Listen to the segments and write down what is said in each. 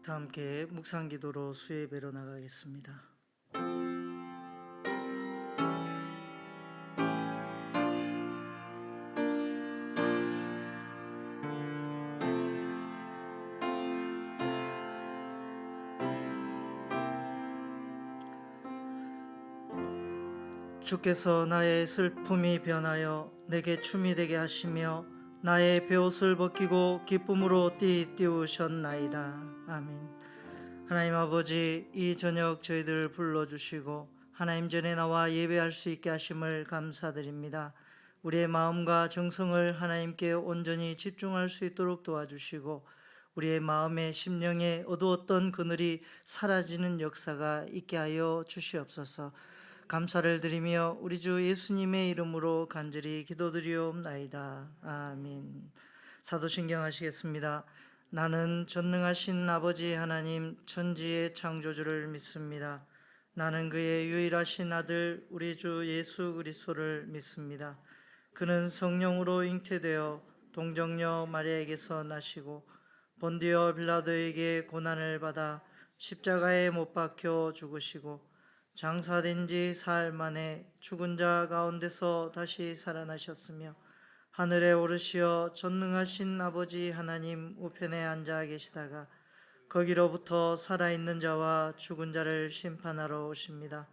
다 함께 묵상기도로 수예배로 나가겠습니다. 주께서 나의 슬픔이 변하여 내게 춤이 되게 하시며 나의 베옷을 벗기고 기쁨으로 띠띠우셨나이다. 아멘. 하나님 아버지, 이 저녁 저희들 불러주시고 하나님 전에 나와 예배할 수 있게 하심을 감사드립니다. 우리의 마음과 정성을 하나님께 온전히 집중할 수 있도록 도와주시고 우리의 마음의 심령에 어두웠던 그늘이 사라지는 역사가 있게 하여 주시옵소서. 감사를 드리며 우리 주 예수님의 이름으로 간절히 기도드리옵나이다. 아멘. 사도신경 하시겠습니다. 나는 전능하신 아버지 하나님 천지의 창조주를 믿습니다. 나는 그의 유일하신 아들 우리 주 예수 그리스도를 믿습니다. 그는 성령으로 잉태되어 동정녀 마리아에게서 나시고 본디오 빌라도에게 고난을 받아 십자가에 못 박혀 죽으시고 장사된 지 사흘 만에 죽은 자 가운데서 다시 살아나셨으며 하늘에 오르시어 전능하신 아버지 하나님 우편에 앉아 계시다가 거기로부터 살아있는 자와 죽은 자를 심판하러 오십니다.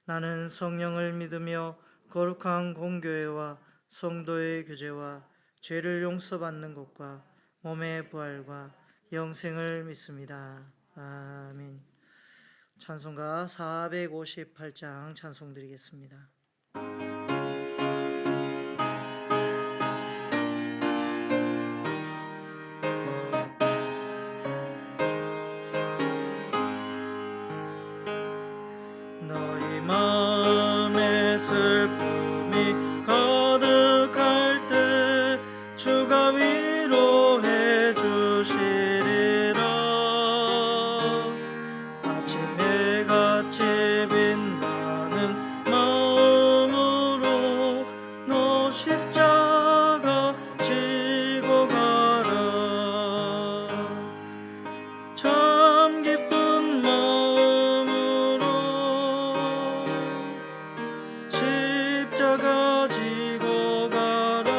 나는 성령을 믿으며 거룩한 공교회와 성도의 교제와 죄를 용서받는 것과 몸의 부활과 영생을 믿습니다. 아멘. 찬송가 458장 찬송 드리겠습니다. 너희 마음에 슬픔이 가득할 때 주가 위로해 주시리라. 아침에 같이 빛나는 마음으로 너 십자가 지고 가라. 참 기쁜 마음으로 십자가 지고 가라.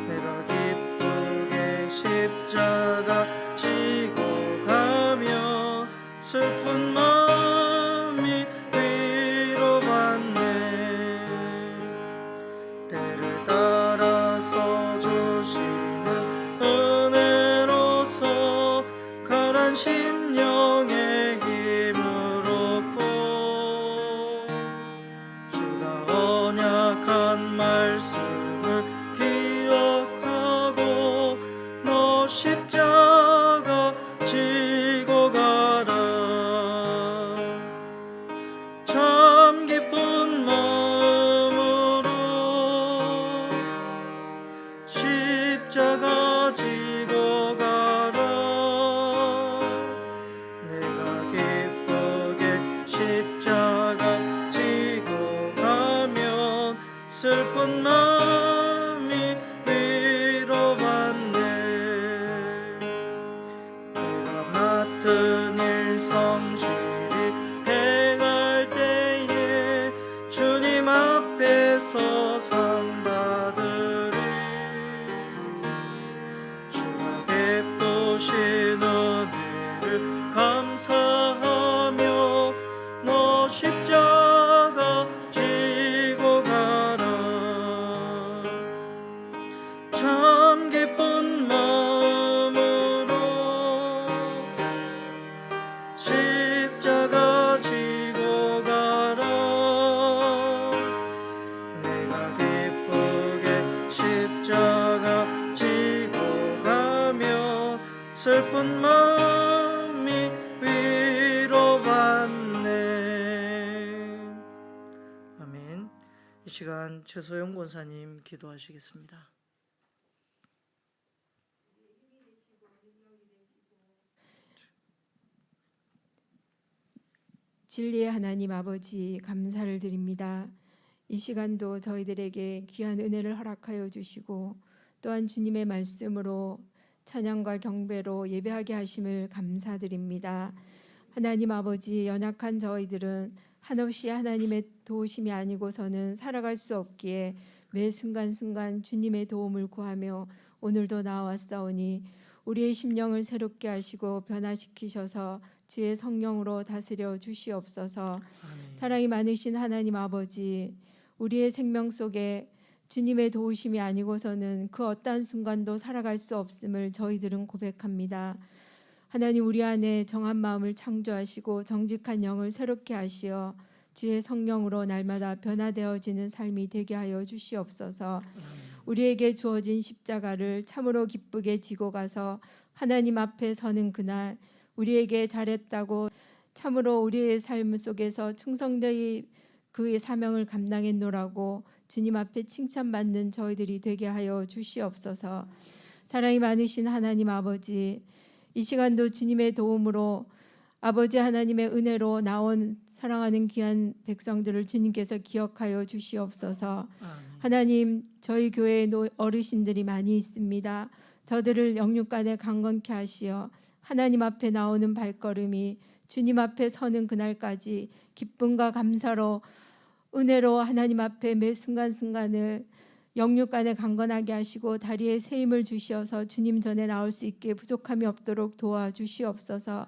내가 기쁘게 십자가 지고 가면 슬픈 마음이 위로받네. 때를 따라서 주시는 은혜로서 가란 심령의 힘을 얻고 주가 언약한 말씀을 기억하고 너 십자가 지고 가라. 참 기쁜 마음으로 십자가 지고 가라. 내가 기쁘게 십자가 지고 가면 슬픈 마음이 위로받네. 내가 맡은 일 성실히 행할 때에 주님 앞에서 상 받으리. 주가 베푸신 은혜를 감사하며 너 십자가 지고 가라. 참 기쁜 마음으로 십자가 지고 가라. 내가 기쁘게 십자가 지고 가면 슬픈 마음이 위로받네. 아멘. 이 시간 최소영 권사님 기도하시겠습니다. 진리의 하나님 아버지, 감사를 드립니다. 이 시간도 저희들에게 귀한 은혜를 허락하여 주시고 또한 주님의 말씀으로 찬양과 경배로 예배하게 하심을 감사드립니다. 하나님 아버지, 연약한 저희들은 한없이 하나님의 도우심이 아니고서는 살아갈 수 없기에 매 순간순간 주님의 도움을 구하며 오늘도 나왔사오니 우리의 심령을 새롭게 하시고 변화시키셔서 주의 성령으로 다스려 주시옵소서. 아멘. 사랑이 많으신 하나님 아버지, 우리의 생명 속에 주님의 도우심이 아니고서는 그 어떠한 순간도 살아갈 수 없음을 저희들은 고백합니다. 하나님, 우리 안에 정한 마음을 창조하시고 정직한 영을 새롭게 하시어 주의 성령으로 날마다 변화되어지는 삶이 되게 하여 주시옵소서. 우리에게 주어진 십자가를 참으로 기쁘게 지고 가서 하나님 앞에 서는 그날 우리에게 잘했다고 참으로 우리의 삶 속에서 충성되이 그의 사명을 감당했노라고 주님 앞에 칭찬받는 저희들이 되게 하여 주시옵소서. 사랑이 많으신 하나님 아버지, 이 시간도 주님의 도움으로 아버지 하나님의 은혜로 나온 사랑하는 귀한 백성들을 주님께서 기억하여 주시옵소서. 아멘. 하나님, 저희 교회에 어르신들이 많이 있습니다. 저들을 영육간에 강건케 하시어 하나님 앞에 나오는 발걸음이 주님 앞에 서는 그날까지 기쁨과 감사로 은혜로 하나님 앞에 매 순간순간을 영육간에 강건하게 하시고 다리에 새 힘을 주시어서 주님 전에 나올 수 있게 부족함이 없도록 도와주시옵소서.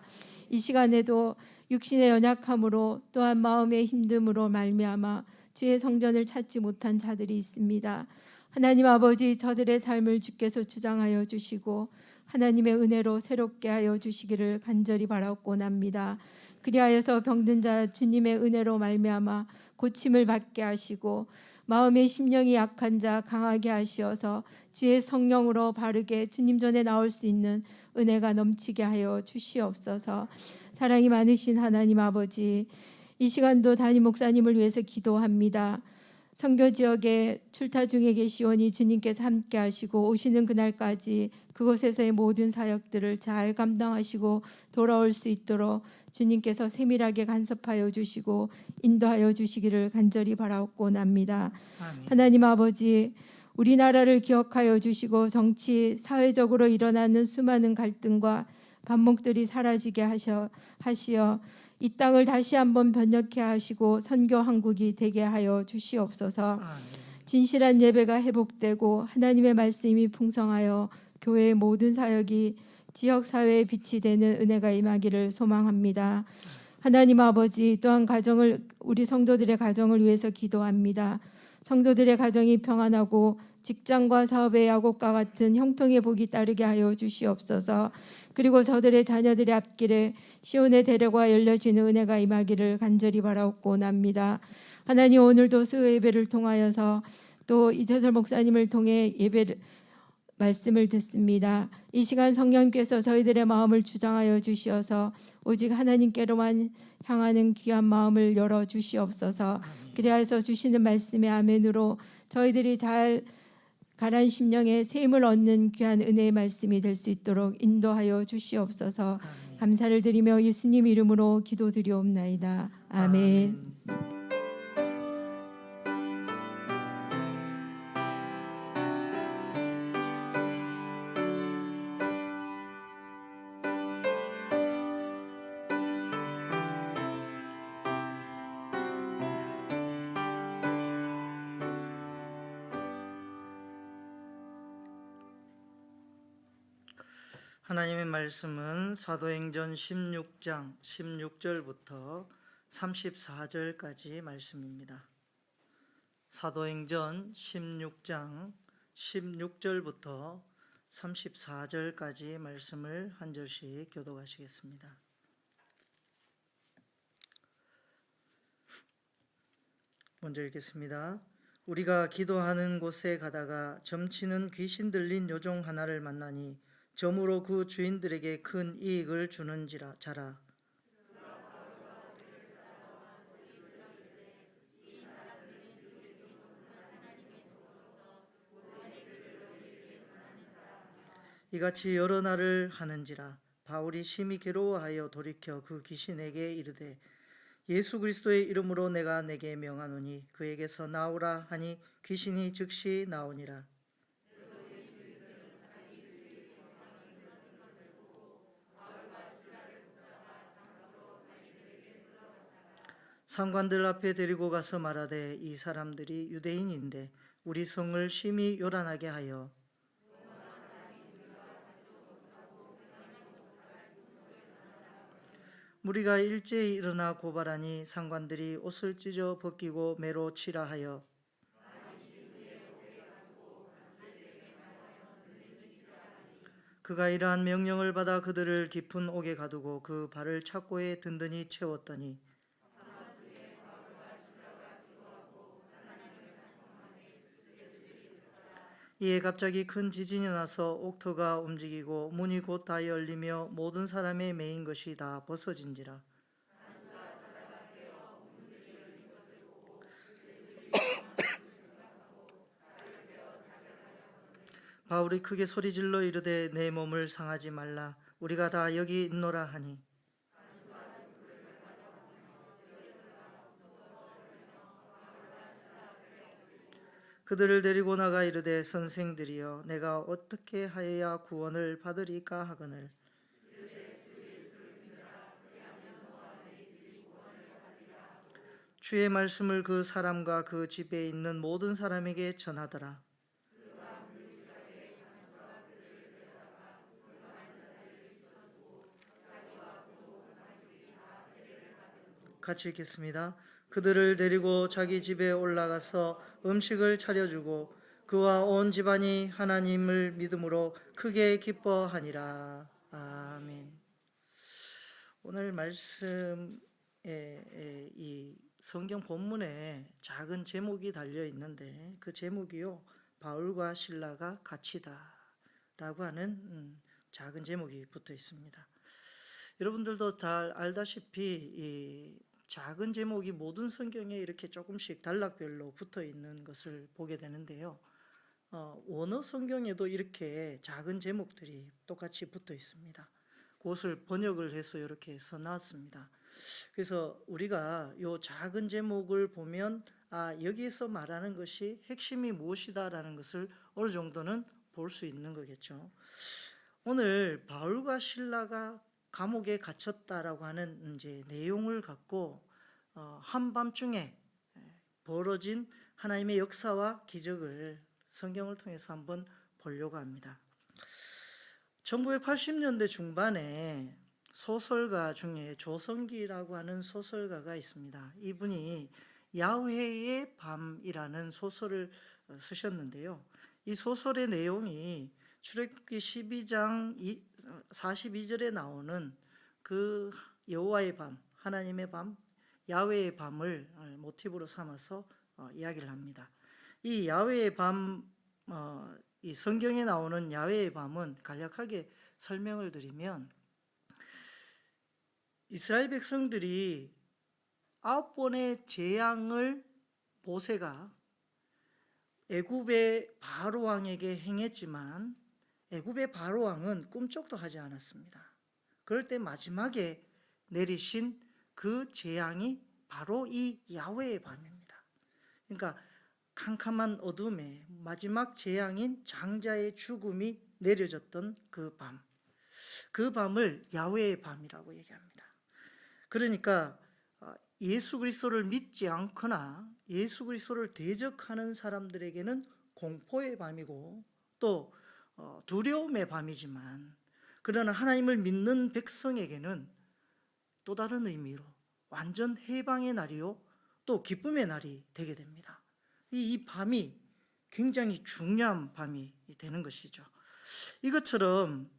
이 시간에도 육신의 연약함으로 또한 마음의 힘듦으로 말미암아 주의 성전을 찾지 못한 자들이 있습니다. 하나님 아버지, 저들의 삶을 주께서 주장하여 주시고 하나님의 은혜로 새롭게 하여 주시기를 간절히 바라옵고납니다. 그리하여서 병든 자 주님의 은혜로 말미암아 고침을 받게 하시고 마음의 심령이 약한 자 강하게 하시어서 주의 성령으로 바르게 주님 전에 나올 수 있는 은혜가 넘치게 하여 주시옵소서. 사랑이 많으신 하나님 아버지, 이 시간도 담임 목사님을 위해서 기도합니다. 선교 지역에 출타 중에 계시오니 주님께서 함께 하시고 오시는 그날까지 그곳에서의 모든 사역들을 잘 감당하시고 돌아올 수 있도록 주님께서 세밀하게 간섭하여 주시고 인도하여 주시기를 간절히 바라옵고납니다. 아멘. 하나님 아버지, 우리나라를 기억하여 주시고 정치 사회적으로 일어나는 수많은 갈등과 반목들이 사라지게 하시어 이 땅을 다시 한번 번영케 하시고 선교 한국이 되게 하여 주시옵소서. 아멘. 진실한 예배가 회복되고 하나님의 말씀이 풍성하여 교회의 모든 사역이 지역 사회의 빛이 되는 은혜가 임하기를 소망합니다. 하나님 아버지, 또한 우리 성도들의 가정을 위해서 기도합니다. 성도들의 가정이 평안하고 직장과 사업의 야곱과 같은 형통의 복이 따르게 하여 주시옵소서. 그리고 저들의 자녀들의 앞길에 시온의 대로가 열려지는 은혜가 임하기를 간절히 바라옵고납니다. 하나님, 오늘도 수요 예배를 통하여서 또 이재설 목사님을 통해 말씀을 듣습니다. 이 시간 성령께서 저희들의 마음을 주장하여 주시어서 오직 하나님께로만 향하는 귀한 마음을 열어 주시옵소서. 그리하여서 주시는 말씀의 아멘으로 저희들이 잘 가란 심령에 새 힘을 얻는 귀한 은혜의 말씀이 될 수 있도록 인도하여 주시옵소서. 아멘. 감사를 드리며 예수님 이름으로 기도드리옵나이다. 아멘. 하나님의 말씀은 사도행전 16장 16절부터 34절까지 말씀입니다. 사도행전 16장 16절부터 34절까지 말씀을 한 절씩 교독하시겠습니다. 먼저 읽겠습니다. 우리가 기도하는 곳에 가다가 점치는 귀신 들린 요종 하나를 만나니 점으로 그 주인들에게 큰 이익을 주는 자라. 이같이 여러 날을 하는지라. 바울이 심히 괴로워하여 돌이켜 그 귀신에게 이르되 예수 그리스도의 이름으로 내가 내게 명하노니 그에게서 나오라 하니 귀신이 즉시 나오니라. 상관들 앞에 데리고 가서 말하되 이 사람들이 유대인인데 우리 성을 심히 요란하게 하여 무리가 일제히 일어나 고발하니 상관들이 옷을 찢어 벗기고 매로 치라 하여 그가 이러한 명령을 받아 그들을 깊은 옥에 가두고 그 발을 착고에 든든히 채웠더니 이에 갑자기 큰 지진이 나서 옥터가 움직이고 문이 곧 다 열리며 모든 사람의 매인 것이 다 벗어진지라. 바울이 크게 소리질러 이르되 내 몸을 상하지 말라 우리가 다 여기 있노라 하니 그들을 데리고 나가 이르되 선생들이여 내가 어떻게 하여야 구원을 받으리까 하거늘 주의 말씀을 그 사람과 그 집에 있는 모든 사람에게 전하더라. 같이 읽겠습니다. 그들을 데리고 자기 집에 올라가서 음식을 차려주고 그와 온 집안이 하나님을 믿음으로 크게 기뻐하니라. 아멘. 오늘 말씀에 이 성경 본문에 작은 제목이 달려 있는데 그 제목이요 바울과 실라가 갇히다라고 하는 작은 제목이 붙어 있습니다. 여러분들도 잘 알다시피 이 작은 제목이 모든 성경에 이렇게 조금씩 단락별로 붙어 있는 것을 보게 되는데요. 원어 성경에도 이렇게 작은 제목들이 똑같이 붙어 있습니다. 그것을 번역을 해서 이렇게 써놨습니다. 그래서 우리가 이 작은 제목을 보면 여기에서 말하는 것이 핵심이 무엇이다라는 것을 어느 정도는 볼 수 있는 거겠죠. 오늘 바울과 실라가 감옥에 갇혔다라고 하는 이제 내용을 갖고 한밤중에 벌어진 하나님의 역사와 기적을 성경을 통해서 한번 보려고 합니다. 1980년대 중반에 소설가 중에 조성기라고 하는 소설가가 있습니다. 이분이 야훼의 밤이라는 소설을 쓰셨는데요. 이 소설의 내용이 출애굽기 12장 42절에 나오는 그 여호와의 밤, 하나님의 밤, 야훼의 밤을 모티브로 삼아서 이야기를 합니다. 이 야훼의 밤, 이 성경에 나오는 야훼의 밤은 간략하게 설명을 드리면 이스라엘 백성들이 9번의 재앙을 모세가 애굽의 바로 왕에게 행했지만 애굽의 바로 왕은 꿈쩍도 하지 않았습니다. 그럴 때 마지막에 내리신 그 재앙이 바로 이 야훼의 밤입니다. 그러니까 캄캄한 어둠에 마지막 재앙인 장자의 죽음이 내려졌던 그 밤, 그 밤을 야훼의 밤이라고 얘기합니다. 그러니까 예수 그리스도를 믿지 않거나 예수 그리스도를 대적하는 사람들에게는 공포의 밤이고 또 두려움의 밤이지만 그러나 하나님을 믿는 백성에게는 또 다른 의미로 완전 해방의 날이요 또 기쁨의 날이 되게 됩니다. 이 밤이 굉장히 중요한 밤이 되는 것이죠. 이것처럼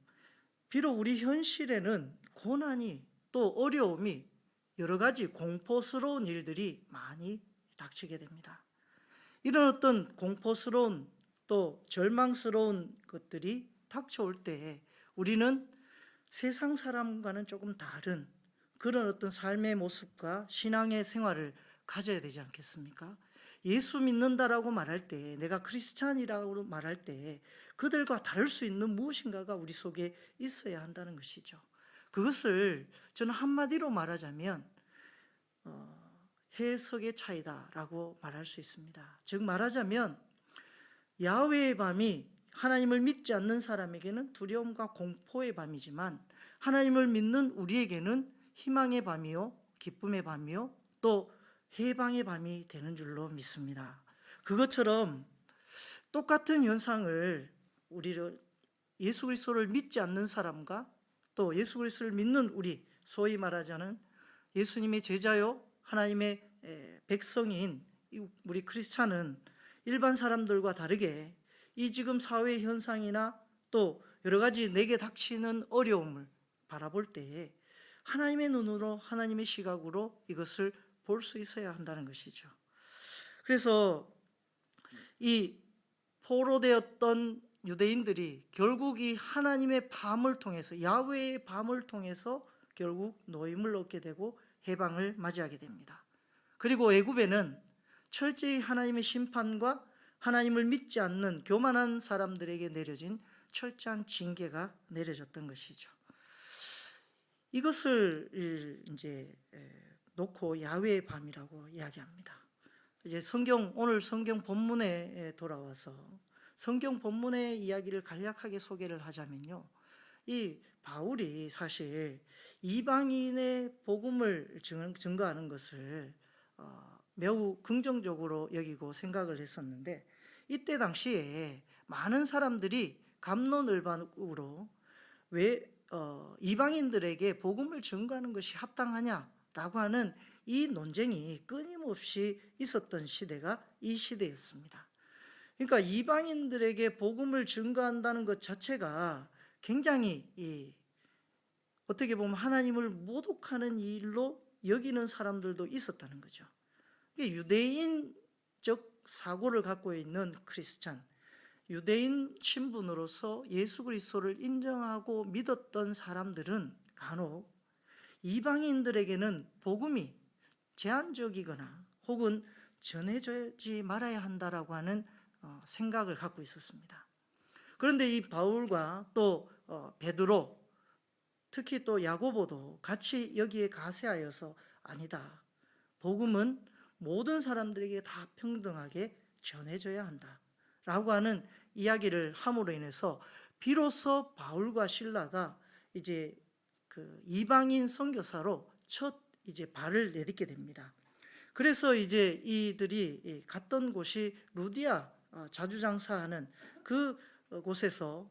비록 우리 현실에는 고난이 또 어려움이 여러 가지 공포스러운 일들이 많이 닥치게 됩니다. 이런 어떤 공포스러운 또 절망스러운 것들이 닥쳐올 때 우리는 세상 사람과는 조금 다른 그런 어떤 삶의 모습과 신앙의 생활을 가져야 되지 않겠습니까? 예수 믿는다라고 말할 때, 내가 크리스찬이라고 말할 때 그들과 다를 수 있는 무엇인가가 우리 속에 있어야 한다는 것이죠. 그것을 저는 한마디로 말하자면 해석의 차이다라고 말할 수 있습니다. 즉 말하자면 야훼의 밤이 하나님을 믿지 않는 사람에게는 두려움과 공포의 밤이지만 하나님을 믿는 우리에게는 희망의 밤이요 기쁨의 밤이요 또 해방의 밤이 되는 줄로 믿습니다. 그것처럼 똑같은 현상을 우리를 예수 그리스도를 믿지 않는 사람과 또 예수 그리스도를 믿는 우리, 소위 말하자는 예수님의 제자요 하나님의 백성인 우리 크리스찬은 일반 사람들과 다르게 이 지금 사회 현상이나 또 여러 가지 내게 닥치는 어려움을 바라볼 때에 하나님의 눈으로, 하나님의 시각으로 이것을 볼 수 있어야 한다는 것이죠. 그래서 이 포로되었던 유대인들이 결국 이 하나님의 밤을 통해서, 야훼의 밤을 통해서 결국 노임을 얻게 되고 해방을 맞이하게 됩니다. 그리고 애굽에는 철저히 하나님의 심판과 하나님을 믿지 않는 교만한 사람들에게 내려진 철저한 징계가 내려졌던 것이죠. 이것을 이제 놓고 야훼의 밤이라고 이야기합니다. 이제 오늘 성경 본문에 돌아와서 성경 본문의 이야기를 간략하게 소개를 하자면요, 이 바울이 사실 이방인의 복음을 증거하는 것을 매우 긍정적으로 여기고 생각을 했었는데, 이때 당시에 많은 사람들이 갑론을박으로 왜 이방인들에게 복음을 증거하는 것이 합당하냐라고 하는 이 논쟁이 끊임없이 있었던 시대가 이 시대였습니다. 그러니까 이방인들에게 복음을 증거한다는 것 자체가 굉장히 어떻게 보면 하나님을 모독하는 일로 여기는 사람들도 있었다는 거죠. 이게 유대인적 사고를 갖고 있는 크리스찬, 유대인 신분으로서 예수 그리스도를 인정하고 믿었던 사람들은 간혹 이방인들에게는 복음이 제한적이거나 혹은 전해지지 말아야 한다라고 하는 생각을 갖고 있었습니다. 그런데 이 바울과 또 베드로, 특히 또 야고보도 같이 여기에 가세하여서 아니다, 복음은 모든 사람들에게 다 평등하게 전해져야 한다라고 하는 이야기를 함으로 인해서 비로소 바울과 실라가 이제 그 이방인 선교사로 첫 이제 발을 내딛게 됩니다. 그래서 이제 이들이 갔던 곳이 루디아 자주장사하는 그 곳에서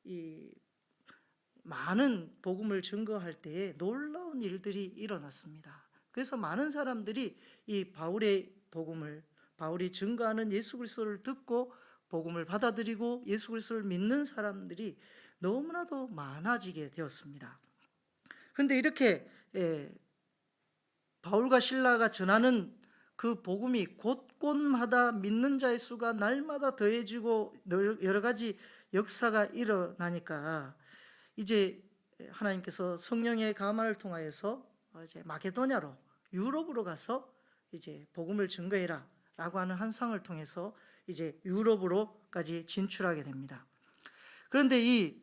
이 많은 복음을 증거할 때에 놀라운 일들이 일어났습니다. 그래서 많은 사람들이 이 바울의 복음을, 바울이 증거하는 예수 그리스도를 듣고 복음을 받아들이고 예수 그리스도를 믿는 사람들이 너무나도 많아지게 되었습니다. 그런데 이렇게 바울과 실라가 전하는 그 복음이 곳곳마다 믿는 자의 수가 날마다 더해지고 여러 가지 역사가 일어나니까 이제 하나님께서 성령의 감화를 통하여서 이제 마게도냐로, 유럽으로 가서 이제 복음을 증거해라 라고 하는 환상을 통해서 이제 유럽으로까지 진출하게 됩니다. 그런데 이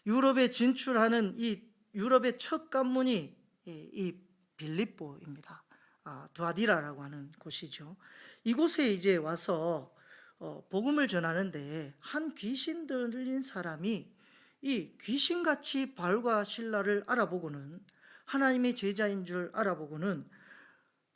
유럽에 진출하는 이 유럽의 첫 관문이 이 빌립보입니다. 두아디라라고 하는 곳이죠. 이곳에 이제 와서 복음을 전하는데 한 귀신 들린 사람이 이 귀신같이 바울과 실라를 알아보고는, 하나님의 제자인 줄 알아보고는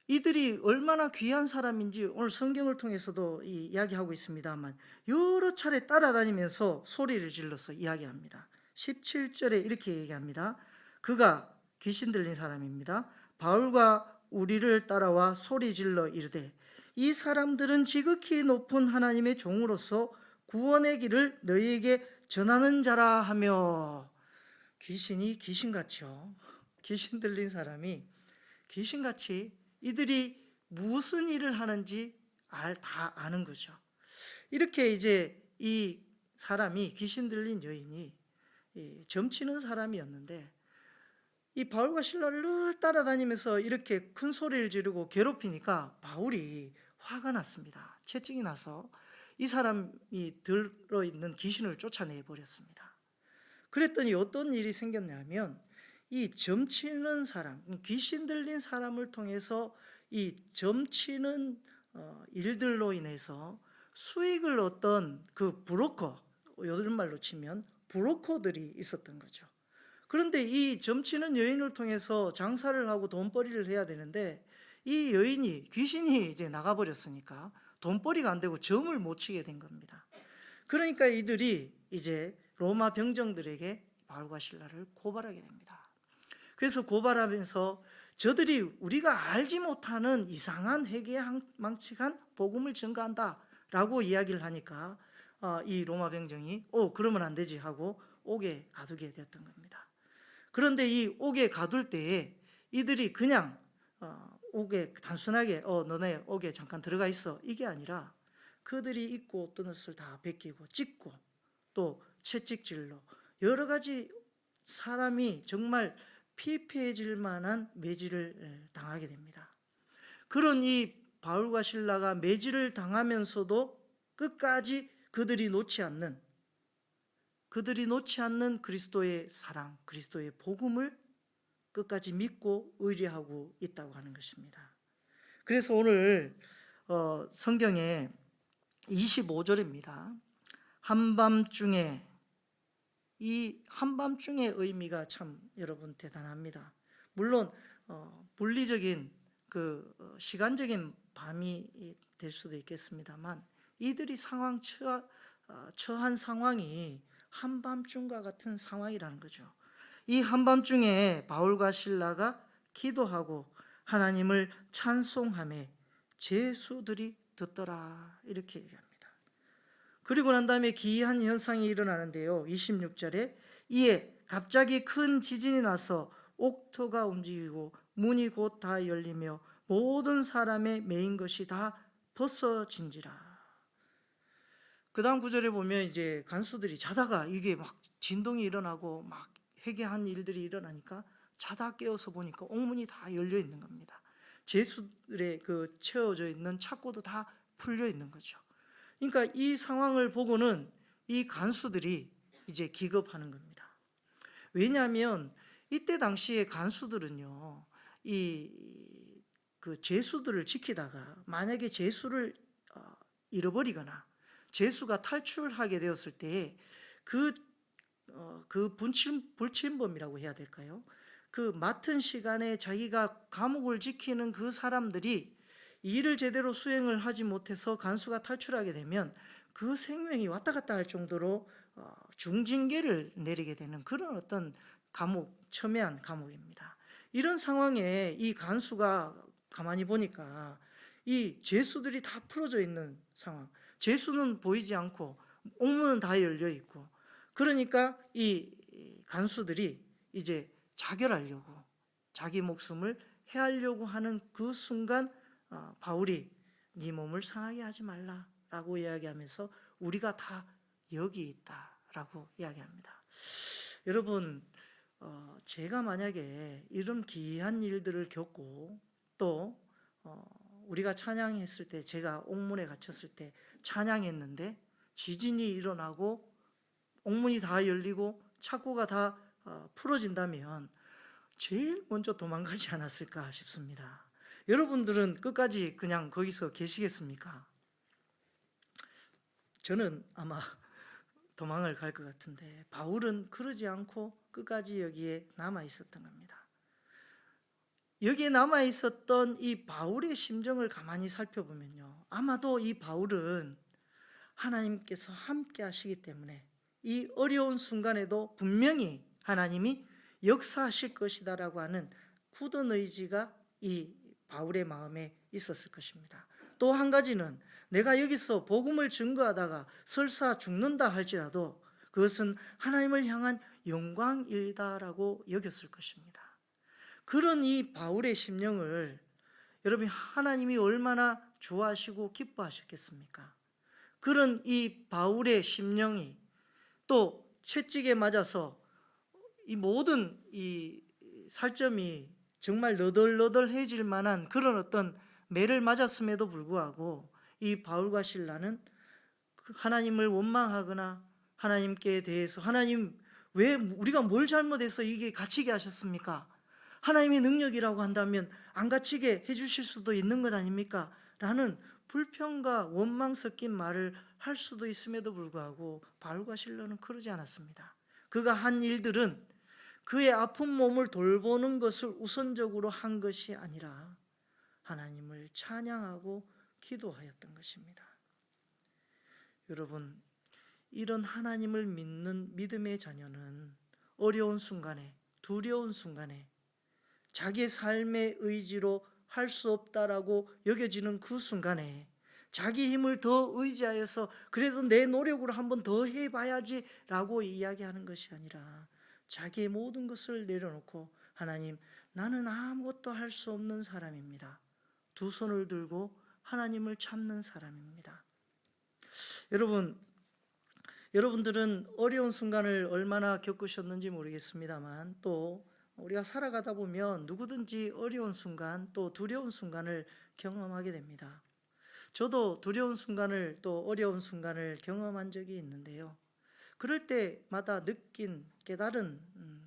이들이 얼마나 귀한 사람인지 오늘 성경을 통해서도 이야기하고 있습니다만 여러 차례 따라다니면서 소리를 질러서 이야기합니다. 17절에 이렇게 얘기합니다. 그가, 귀신 들린 사람입니다, 바울과 우리를 따라와 소리질러 이르되 이 사람들은 지극히 높은 하나님의 종으로서 구원의 길을 너희에게 전하는 자라 하며. 귀신이 귀신같이요, 귀신 들린 사람이 귀신같이 이들이 무슨 일을 하는지 다 아는 거죠. 이렇게 이제 이 사람이, 귀신 들린 여인이 점치는 사람이었는데 이 바울과 실라를 늘 따라다니면서 이렇게 큰 소리를 지르고 괴롭히니까 바울이 화가 났습니다. 채증이 나서 이 사람이 들어있는 귀신을 쫓아내 버렸습니다. 그랬더니 어떤 일이 생겼냐면 이 점치는 사람, 귀신 들린 사람을 통해서 이 점치는 일들로 인해서 수익을 얻던 그 브로커, 요즘 말로 치면 브로커들이 있었던 거죠. 그런데 이 점치는 여인을 통해서 장사를 하고 돈벌이를 해야 되는데 이 여인이 귀신이 이제 나가버렸으니까 돈벌이가 안 되고 점을 못 치게 된 겁니다. 그러니까 이들이 이제 로마 병정들에게 바울과 실라를 고발하게 됩니다. 그래서 고발하면서 저들이 우리가 알지 못하는 이상한 회개에 망측한 복음을 전가한다라고 이야기를 하니까 이 로마 병정이 그러면 안 되지 하고 옥에 가두게 되었던 겁니다. 그런데 이 옥에 가둘 때에 이들이 그냥 옥에 단순하게 너네 옥에 잠깐 들어가 있어 이게 아니라 그들이 입고 어떤 옷을 다 벗기고 찢고 또 채찍질로 여러 가지 사람이 정말 피폐해질 만한 매질을 당하게 됩니다. 그런 이 바울과 실라가 매질을 당하면서도 끝까지 그들이 놓지 않는 그리스도의 사랑, 그리스도의 복음을 끝까지 믿고 의뢰하고 있다고 하는 것입니다. 그래서 오늘 성경에 25절입니다. 한밤중에, 이 한밤중의 의미가 참 여러분 대단합니다. 물론 물리적인 시간적인 밤이 될 수도 있겠습니다만 이들이 처한 상황이 한밤중과 같은 상황이라는 거죠. 이 한밤중에 바울과 실라가 기도하고 하나님을 찬송하며 제수들이 듣더라 이렇게 얘기합니다. 그리고 난 다음에 기이한 현상이 일어나는데요. 26절에 이에 갑자기 큰 지진이 나서 옥토가 움직이고 문이 곧 다 열리며 모든 사람의 매인 것이 다 벗어진지라. 그 다음 구절에 보면 이제 간수들이 자다가 이게 막 진동이 일어나고 막 회개한 일들이 일어나니까 자다 깨어서 보니까 옥문이 다 열려 있는 겁니다. 제수들의 채워져 있는 착고도 다 풀려 있는 거죠. 그러니까 이 상황을 보고는 이 간수들이 이제 기겁하는 겁니다. 왜냐하면 이때 당시에 간수들은요, 제수들을 지키다가 만약에 제수를 잃어버리거나 제수가 탈출하게 되었을 때 불침범이라고 해야 될까요? 그 맡은 시간에 자기가 감옥을 지키는 그 사람들이 일을 제대로 수행을 하지 못해서 간수가 탈출하게 되면 그 생명이 왔다 갔다 할 정도로 중징계를 내리게 되는 그런 어떤 첨예한 감옥입니다. 이런 상황에 이 간수가 가만히 보니까 이 죄수들이 다 풀어져 있는 상황, 죄수는 보이지 않고 옥문은 다 열려 있고, 그러니까 이 간수들이 이제 자결하려고 자기 목숨을 해하려고 하는 그 순간 바울이 네 몸을 상하게 하지 말라라고 이야기하면서 우리가 다 여기 있다라고 이야기합니다. 여러분, 제가 만약에 이런 기이한 일들을 겪고 또 우리가 찬양했을 때, 제가 옥문에 갇혔을 때 찬양했는데 지진이 일어나고 옥문이 다 열리고 착고가 다 풀어진다면 제일 먼저 도망가지 않았을까 싶습니다. 여러분들은 끝까지 그냥 거기서 계시겠습니까? 저는 아마 도망을 갈 것 같은데 바울은 그러지 않고 끝까지 여기에 남아 있었던 겁니다. 여기에 남아 있었던 이 바울의 심정을 가만히 살펴보면요, 아마도 이 바울은 하나님께서 함께 하시기 때문에 이 어려운 순간에도 분명히 하나님이 역사하실 것이다라고 하는 굳은 의지가 이 바울의 마음에 있었을 것입니다. 또 한 가지는 내가 여기서 복음을 증거하다가 설사 죽는다 할지라도 그것은 하나님을 향한 영광이다라고 여겼을 것입니다. 그런 이 바울의 심령을 여러분, 하나님이 얼마나 좋아하시고 기뻐하셨겠습니까? 그런 이 바울의 심령이 또 채찍에 맞아서 이 모든 이 살점이 정말 너덜너덜해질 만한 그런 어떤 매를 맞았음에도 불구하고 이 바울과 실라는 하나님을 원망하거나 하나님께 대해서 하나님 왜 우리가 뭘 잘못해서 이게 갇히게 하셨습니까? 하나님의 능력이라고 한다면 안 갇히게 해주실 수도 있는 것 아닙니까? 라는 불평과 원망 섞인 말을 할 수도 있음에도 불구하고 바울과 실라는 그러지 않았습니다. 그가 한 일들은 그의 아픈 몸을 돌보는 것을 우선적으로 한 것이 아니라 하나님을 찬양하고 기도하였던 것입니다. 여러분, 이런 하나님을 믿는 믿음의 자녀는 어려운 순간에, 두려운 순간에 자기의 삶의 의지로 할 수 없다라고 여겨지는 그 순간에 자기 힘을 더 의지하여서 그래도 내 노력으로 한번 더 해봐야지 라고 이야기하는 것이 아니라 자기의 모든 것을 내려놓고 하나님, 나는 아무것도 할 수 없는 사람입니다. 두 손을 들고 하나님을 찾는 사람입니다. 여러분들은 어려운 순간을 얼마나 겪으셨는지 모르겠습니다만 또 우리가 살아가다 보면 누구든지 어려운 순간 또 두려운 순간을 경험하게 됩니다. 저도 두려운 순간을 또 어려운 순간을 경험한 적이 있는데요. 그럴 때마다 느낀 깨달은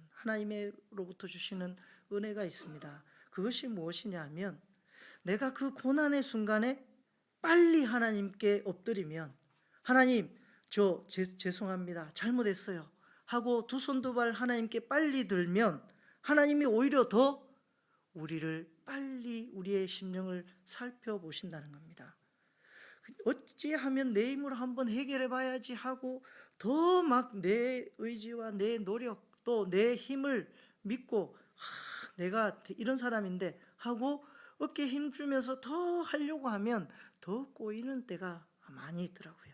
하나님으로부터 주시는 은혜가 있습니다. 그것이 무엇이냐 하면 내가 그 고난의 순간에 빨리 하나님께 엎드리면 하나님, 저 죄송합니다. 잘못했어요. 하고 두 손 두 발 하나님께 빨리 들면 하나님이 오히려 더 우리를 빨리 우리의 심령을 살펴보신다는 겁니다. 어찌하면 내 힘으로 한번 해결해 봐야지 하고 더 막 내 의지와 내 노력 또 내 힘을 믿고 내가 이런 사람인데 하고 어깨에 힘 주면서 더 하려고 하면 더 꼬이는 때가 많이 있더라고요.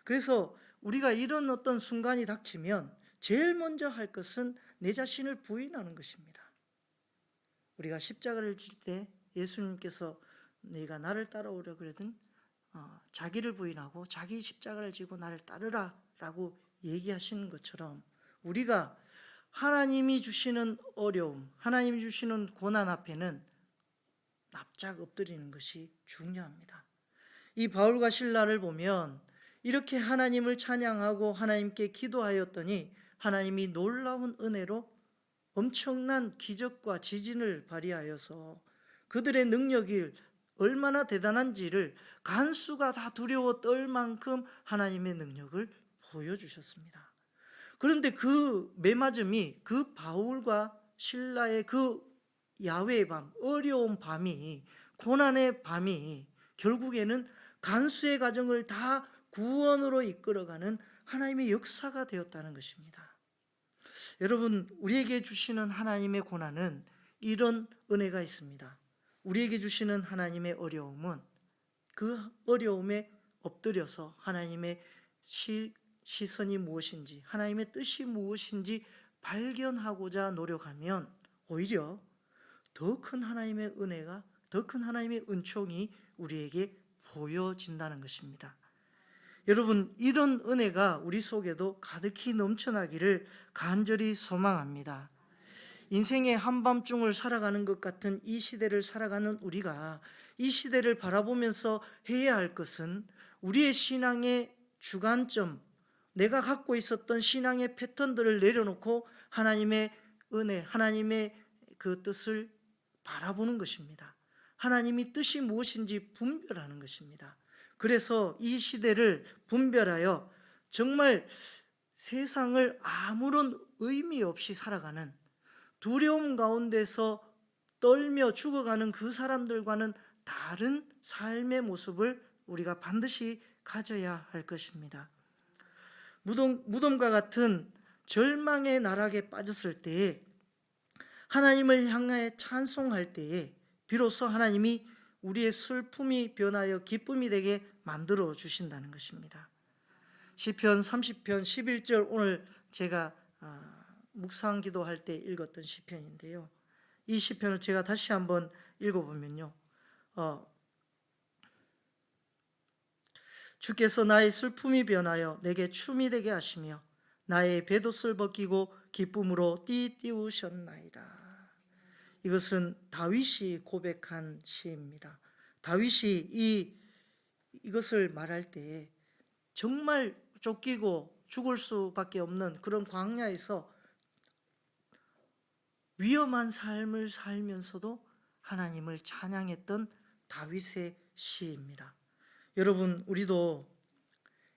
그래서 우리가 이런 어떤 순간이 닥치면 제일 먼저 할 것은 내 자신을 부인하는 것입니다. 우리가 십자가를 질 때 예수님께서 네가 나를 따라오려 그러든 자기를 부인하고 자기 십자가를 지고 나를 따르라 라고 얘기하시는 것처럼 우리가 하나님이 주시는 어려움, 하나님이 주시는 고난 앞에는 납작 엎드리는 것이 중요합니다. 이 바울과 실라를 보면 이렇게 하나님을 찬양하고 하나님께 기도하였더니 하나님이 놀라운 은혜로 엄청난 기적과 지진을 발휘하여서 그들의 능력이 얼마나 대단한지를 간수가 다 두려워 떨 만큼 하나님의 능력을 보여주셨습니다. 그런데 그 매맞음이 그 바울과 실라의 그 야외의 밤, 어려운 밤이, 고난의 밤이 결국에는 간수의 가정을 다 구원으로 이끌어가는 하나님의 역사가 되었다는 것입니다. 여러분, 우리에게 주시는 하나님의 고난은 이런 은혜가 있습니다. 우리에게 주시는 하나님의 어려움은 그 어려움에 엎드려서 하나님의 시선이 무엇인지, 하나님의 뜻이 무엇인지 발견하고자 노력하면 오히려 더 큰 하나님의 은혜가, 더 큰 하나님의 은총이 우리에게 보여진다는 것입니다. 여러분, 이런 은혜가 우리 속에도 가득히 넘쳐나기를 간절히 소망합니다. 인생의 한밤중을 살아가는 것 같은 이 시대를 살아가는 우리가 이 시대를 바라보면서 해야 할 것은 우리의 신앙의 주관점, 내가 갖고 있었던 신앙의 패턴들을 내려놓고 하나님의 은혜, 하나님의 그 뜻을 바라보는 것입니다. 하나님이 뜻이 무엇인지 분별하는 것입니다. 그래서 이 시대를 분별하여 정말 세상을 아무런 의미 없이 살아가는, 두려움 가운데서 떨며 죽어가는 그 사람들과는 다른 삶의 모습을 우리가 반드시 가져야 할 것입니다. 무덤과 같은 절망의 나락에 빠졌을 때에 하나님을 향하여 찬송할 때에 비로소 하나님이 우리의 슬픔이 변하여 기쁨이 되게 만들어 주신다는 것입니다. 시편 30편 11절, 오늘 제가 묵상 기도할 때 읽었던 시편인데요. 이 시편을 제가 다시 한번 읽어보면요, 주께서 나의 슬픔이 변하여 내게 춤이 되게 하시며 나의 배옷을 벗기고 기쁨으로 띠띠우셨나이다. 이것은 다윗이 고백한 시입니다. 다윗이 이것을 말할 때 정말 쫓기고 죽을 수밖에 없는 그런 광야에서 위험한 삶을 살면서도 하나님을 찬양했던 다윗의 시입니다. 여러분, 우리도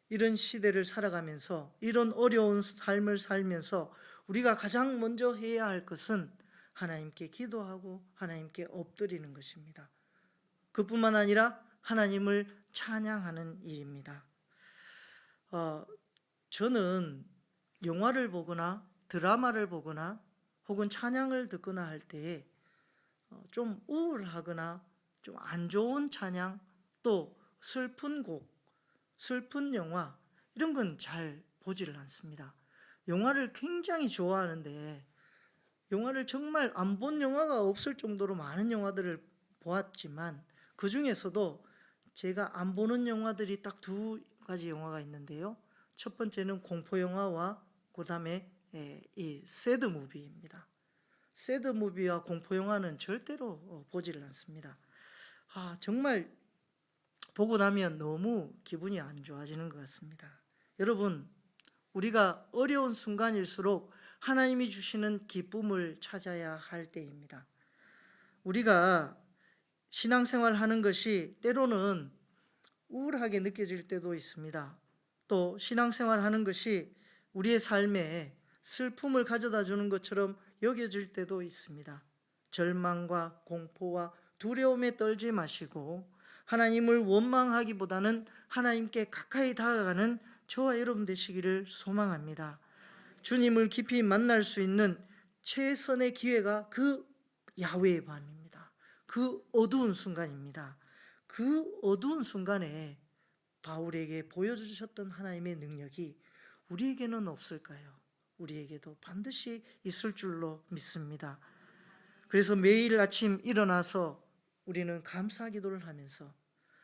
이런 시대를 살아가면서 이런 어려운 삶을 살면서 우리가 가장 먼저 해야 할 것은 하나님께 기도하고 하나님께 엎드리는 것입니다. 그뿐만 아니라 하나님을 찬양하는 일입니다. 저는 영화를 보거나 드라마를 보거나 혹은 찬양을 듣거나 할 때에 좀 우울하거나 좀 안 좋은 찬양, 또 슬픈 곡, 슬픈 영화, 이런 건 잘 보지를 않습니다. 영화를 굉장히 좋아하는데 영화를 정말 안 본 영화가 없을 정도로 많은 영화들을 보았지만 그 중에서도 제가 안 보는 영화들이 딱 두 가지 영화가 있는데요. 첫 번째는 공포 영화와 그다음에 이 새드 무비입니다. 새드 무비와 공포 영화는 절대로 보지를 않습니다. 정말 보고 나면 너무 기분이 안 좋아지는 것 같습니다. 여러분, 우리가 어려운 순간일수록 하나님이 주시는 기쁨을 찾아야 할 때입니다. 우리가 신앙생활 하는 것이 때로는 우울하게 느껴질 때도 있습니다. 또 신앙생활 하는 것이 우리의 삶에 슬픔을 가져다 주는 것처럼 여겨질 때도 있습니다. 절망과 공포와 두려움에 떨지 마시고 하나님을 원망하기보다는 하나님께 가까이 다가가는 저와 여러분 되시기를 소망합니다. 주님을 깊이 만날 수 있는 최선의 기회가 그 야훼의 밤입니다. 그 어두운 순간입니다. 그 어두운 순간에 바울에게 보여주셨던 하나님의 능력이 우리에게는 없을까요? 우리에게도 반드시 있을 줄로 믿습니다. 그래서 매일 아침 일어나서 우리는 감사 기도를 하면서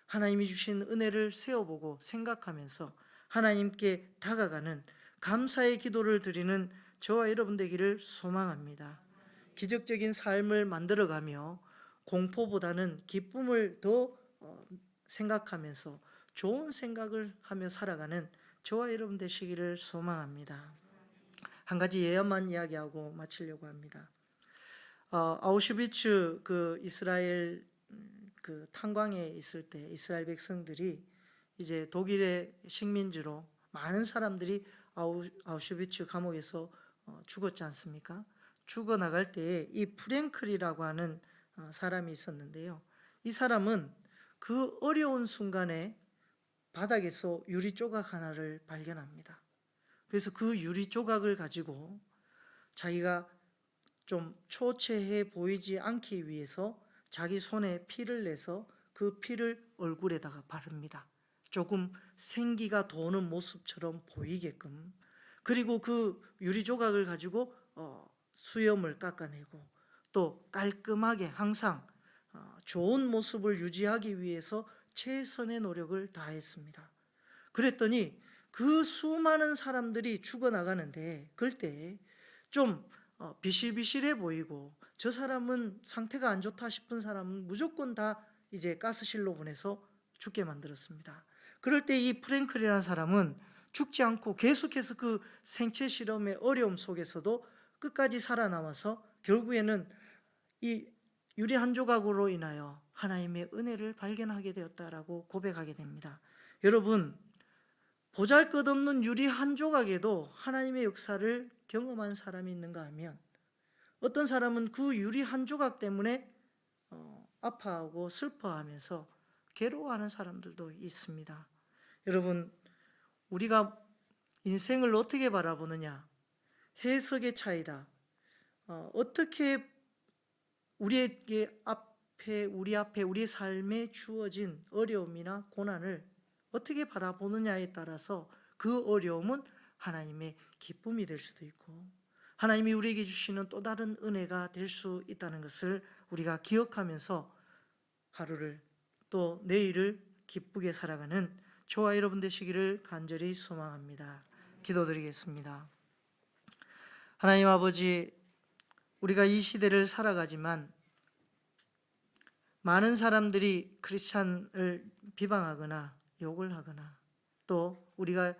하나님이 주신 은혜를 세어보고 생각하면서 하나님께 다가가는 감사의 기도를 드리는 저와 여러분 되기를 소망합니다. 기적적인 삶을 만들어가며 공포보다는 기쁨을 더 생각하면서 좋은 생각을 하며 살아가는 저와 여러분 되시기를 소망합니다. 한 가지 예언만 이야기하고 마치려고 합니다. 아우슈비츠 그 이스라엘 그 탄광에 있을 때 이스라엘 백성들이 이제 독일의 식민지로 많은 사람들이 아우슈비츠 감옥에서 죽었지 않습니까? 죽어나갈 때에 이 프랭클이라고 하는 사람이 있었는데요. 이 사람은 그 어려운 순간에 바닥에서 유리 조각 하나를 발견합니다. 그래서 그 유리 조각을 가지고 자기가 좀 초췌해 보이지 않기 위해서 자기 손에 피를 내서 그 피를 얼굴에다가 바릅니다. 조금 생기가 도는 모습처럼 보이게끔. 그리고 그 유리 조각을 가지고 수염을 깎아내고 또 깔끔하게 항상 좋은 모습을 유지하기 위해서 최선의 노력을 다했습니다. 그랬더니 그 수많은 사람들이 죽어나가는데 그럴 때 좀 비실비실해 보이고 저 사람은 상태가 안 좋다 싶은 사람은 무조건 다 이제 가스실로 보내서 죽게 만들었습니다. 그럴 때 이 프랭클이라는 사람은 죽지 않고 계속해서 그 생체 실험의 어려움 속에서도 끝까지 살아남아서 결국에는 이 유리 한 조각으로 인하여 하나님의 은혜를 발견하게 되었다라고 고백하게 됩니다. 여러분, 보잘것없는 유리 한 조각에도 하나님의 역사를 경험한 사람이 있는가 하면 어떤 사람은 그 유리 한 조각 때문에 아파하고 슬퍼하면서 괴로워하는 사람들도 있습니다. 여러분, 우리가 인생을 어떻게 바라보느냐, 해석의 차이다. 어떻게 우리 앞에 우리의 삶에 주어진 어려움이나 고난을 어떻게 바라보느냐에 따라서 그 어려움은 하나님의 기쁨이 될 수도 있고 하나님이 우리에게 주시는 또 다른 은혜가 될 수 있다는 것을 우리가 기억하면서 하루를 또 내일을 기쁘게 살아가는 저와 여러분 되시기를 간절히 소망합니다. 기도드리겠습니다. 하나님 아버지, 우리가 이 시대를 살아가지만 많은 사람들이 크리스찬을 비방하거나 욕을 하거나 또 우리가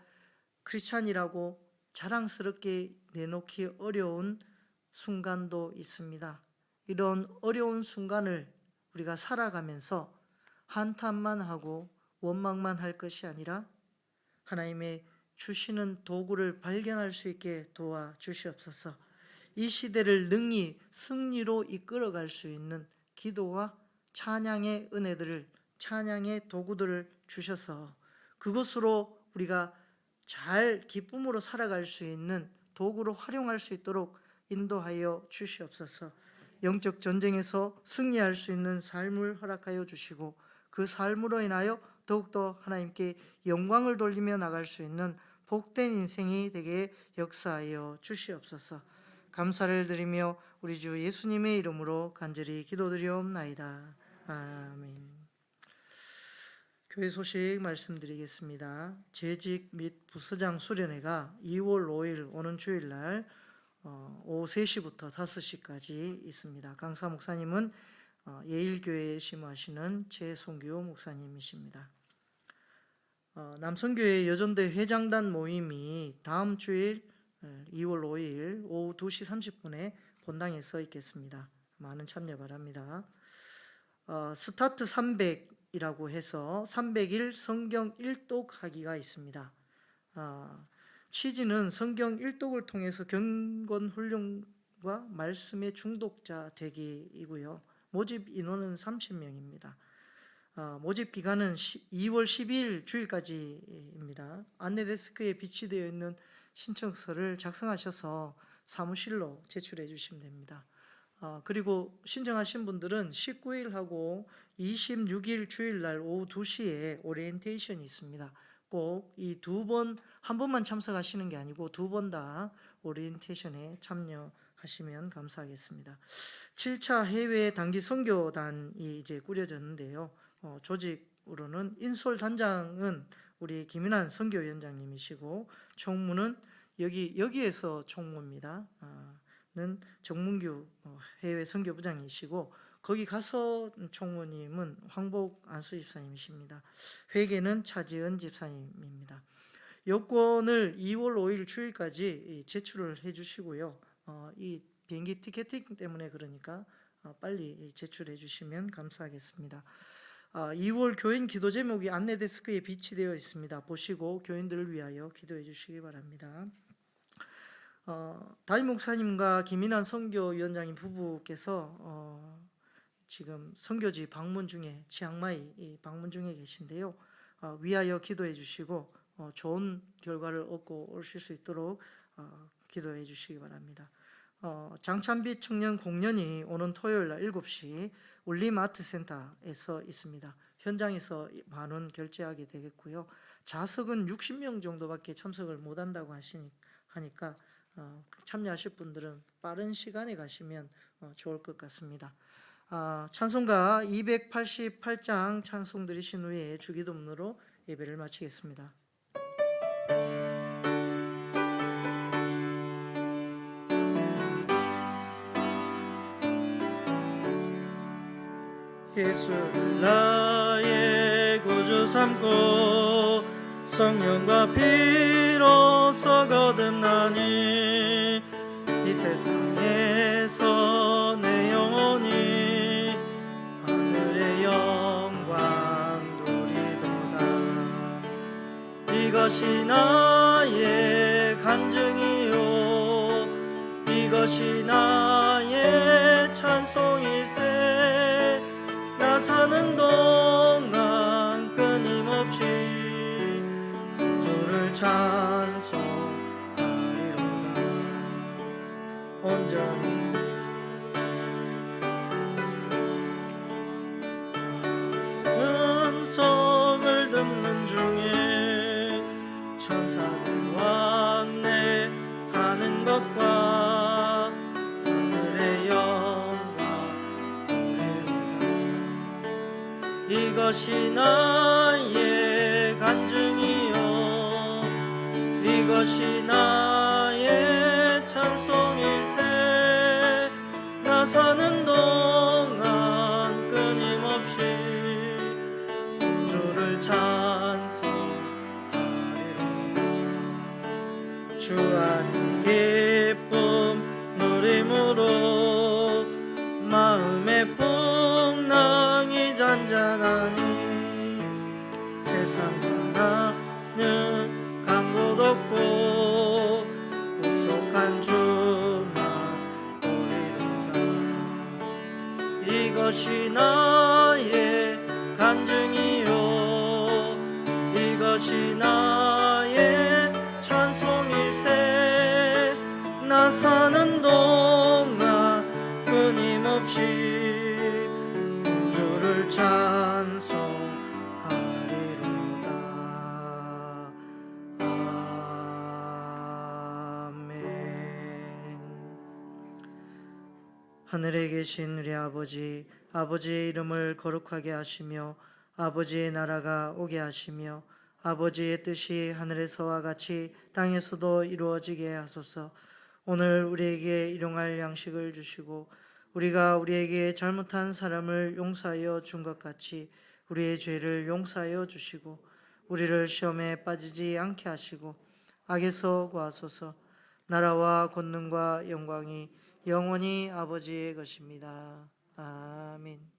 크리스찬이라고 자랑스럽게 내놓기 어려운 순간도 있습니다. 이런 어려운 순간을 우리가 살아가면서 한탄만 하고 원망만 할 것이 아니라 하나님의 주시는 도구를 발견할 수 있게 도와주시옵소서. 이 시대를 능히 승리로 이끌어갈 수 있는 기도와 찬양의 은혜들을, 찬양의 도구들을 주셔서 그것으로 우리가 잘 기쁨으로 살아갈 수 있는 도구로 활용할 수 있도록 인도하여 주시옵소서. 영적 전쟁에서 승리할 수 있는 삶을 허락하여 주시고 그 삶으로 인하여 더욱더 하나님께 영광을 돌리며 나갈 수 있는 복된 인생이 되게 역사하여 주시옵소서. 감사를 드리며 우리 주 예수님의 이름으로 간절히 기도드리옵나이다. 아멘. 교회 소식 말씀드리겠습니다. 재직 및 부서장 수련회가 2월 5일 오는 주일날 오후 3시부터 5시까지 있습니다. 강사 목사님은 예일교회에 심하시는 최송규 목사님이십니다. 남성교회 여전대 회장단 모임이 다음 주일 2월 5일 오후 2시 30분에 본당에서 있겠습니다. 많은 참여 바랍니다. 스타트 300이라고 해서 300일 성경 일독하기가 있습니다. 취지는 성경 일독을 통해서 경건 훈련과 말씀의 중독자 되기이고요. 모집 인원은 30명입니다. 모집 기간은 2월 12일 주일까지입니다. 안내 데스크에 비치되어 있는 신청서를 작성하셔서 사무실로 제출해 주시면 됩니다. 그리고 신청하신 분들은 19일하고 26일 주일날 오후 2시에 오리엔테이션이 있습니다. 꼭 이 한 번만 참석하시는 게 아니고 2번 다 오리엔테이션에 참여하시면 감사하겠습니다. 7차 해외 단기 선교단이 이제 꾸려졌는데요. 조직으로는 인솔 단장은 우리 김인환 선교위원장님이시고 총무는 여기에서 총무입니다. 는 정문규 해외 선교부장이시고 거기 가서 총무님은 황복 안수 집사님이십니다. 회계는 차지은 집사님입니다. 여권을 2월 5일 주일까지 제출을 해주시고요. 이 비행기 티켓팅 때문에 그러니까 빨리 제출해 주시면 감사하겠습니다. 2월 교인 기도 제목이 안내 데스크에 비치되어 있습니다. 보시고 교인들을 위하여 기도해 주시기 바랍니다. 담임 목사님과 김인환 선교위원장님 부부께서 지금 선교지 방문 중에 치앙마이 방문 중에 계신데요. 위하여 기도해 주시고 좋은 결과를 얻고 오실 수 있도록 기도해 주시기 바랍니다. 장찬빛 청년 공연이 오는 토요일 날 7시 울림아트센터에서 있습니다. 현장에서 만원 결제하게 되겠고요. 자석은 60명 정도밖에 참석을 못한다고 하니까 참여하실 분들은 빠른 시간에 가시면 좋을 것 같습니다. 찬송가 288장 찬송 드리신 후에 주기도문으로 예배를 마치겠습니다. 예수를 나의 구주 삼고 성령과 피로써 거듭나니 이 세상에서 내 영혼이 하늘의 영광 누리도다. 이것이 나의 간증이요 이것이 나의 찬송일세. 나 사는 동안 끊임없이 주를 찬송하리로다. 온전히 음성을 듣는 중에 천사들 왕래하는 것과 하늘의 영광 보리로다. 이것이 나의 간증이요 이것이 나의 찬송일세. 나 사는 동안 끊임없이 주를 찬송하리로다. 주 안의 기쁨 누림으로 마음의 풍랑이 잔잔하니 세상과 나는 강보도 이것이 나의 간증이요 이것이 나의 찬송일세 나 사는 동안 끊임없이 구주를 찬송하리로다. 아멘. 하늘에 계신 우리 아버지, 아버지의 이름을 거룩하게 하시며 아버지의 나라가 오게 하시며 아버지의 뜻이 하늘에서와 같이 땅에서도 이루어지게 하소서. 오늘 우리에게 일용할 양식을 주시고 우리가 우리에게 잘못한 사람을 용서하여 준 것 같이 우리의 죄를 용서하여 주시고 우리를 시험에 빠지지 않게 하시고 악에서 구하소서. 나라와 권능과 영광이 영원히 아버지의 것입니다. 아멘.